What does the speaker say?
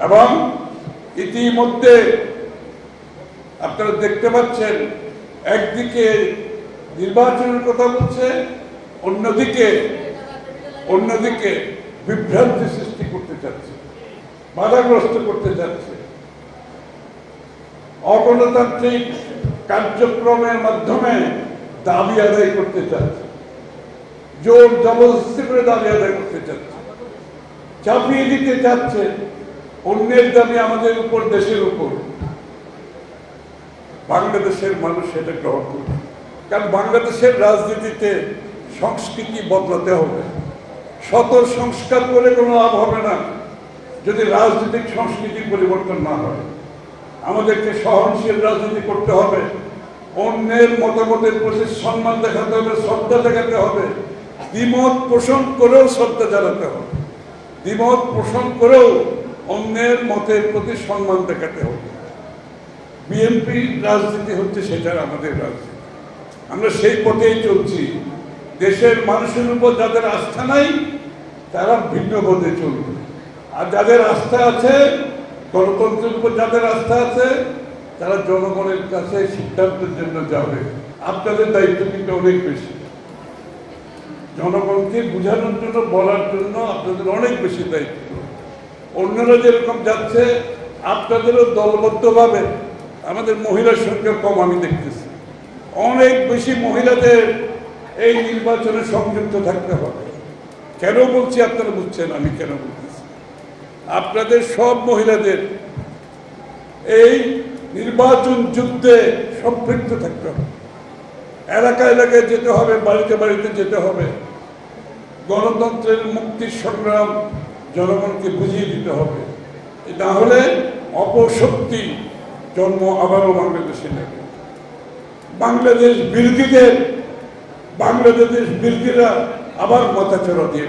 এবং ইতিমধ্যে আপনারা দেখতে পাচ্ছেন একদিকে নির্বাচনের কথা বলছে, অন্যদিকে বিভ্রান্তি সৃষ্টি করতে চাচ্ছে, বাধাগ্রস্ত করতে চাচ্ছে, অগণতান্ত্রিক কার্যক্রমের মাধ্যমে দাবি আদায় করতে চাচ্ছে, জোর জবরদস্তি করে দাবি আদায় করতে চাচ্ছে, চাপিয়ে দিতে চাচ্ছে অন্যের দাবি আমাদের উপর, দেশের উপর। বাংলাদেশের মানুষ সেটা গ্রহণ করবে, কারণ বাংলাদেশের রাজনীতিতে সংস্কৃতি বদলাতে হবে। শত সংস্কার করে কোনো লাভ হবে না যদি রাজনৈতিক সংস্কৃতির পরিবর্তন না হয়। আমাদেরকে সহনশীল রাজনীতি করতে হবে, অন্যের মতামতের প্রতি সম্মান দেখাতে হবে, শ্রদ্ধা দেখাতে হবে, দ্বিমত পোষণ করেও শ্রদ্ধা জানাতে হবে, দ্বিমত পোষণ করেও অন্যের মতের প্রতি সম্মান দেখাতে হবে। বিএনপি রাজনীতি হচ্ছে সেটার আমাদের রাজনীতি, আমরা সেই পথেই চলছি। দেশের মানুষের উপর যাদের আস্থা নাই তারা ভিন্ন পথে চলবে, আর যাদের আস্থা আছে, গণতন্ত্রের উপর যাদের আস্থা আছে, তারা জনগণের কাছে সিদ্ধান্তের জন্য যাবে। আপনাদের দায়িত্ব কিন্তু অনেক বেশি, জনগণকে বোঝানোর জন্য, বলার জন্য আপনাদের অনেক বেশি দায়িত্ব। অন্যরা যেরকম যাচ্ছে আপনাদেরও দলবদ্ধভাবে, আমাদের মহিলার সংখ্যা কম আমি দেখতেছি, অনেক বেশি মহিলাদের এই নির্বাচনে সংযুক্ত থাকতে হবে। কেন বলছি আপনারা বুঝছেন আমি কেন বলতেছি? আপনাদের সব মহিলাদের এই নির্বাচন যুদ্ধে সম্পৃক্ত থাকতে হবে, এলাকা এলাকায় যেতে হবে, বাড়িতে বাড়িতে যেতে হবে, গণতন্ত্রের মুক্তির সংগ্রাম জনগণকে বুঝিয়ে দিতে হবে। না হলে অপশক্তি জন্ম আবারও বাংলাদেশে নেবে। বাংলাদেশ বিরোধীরা আবার মাথাচাড়া দিয়ে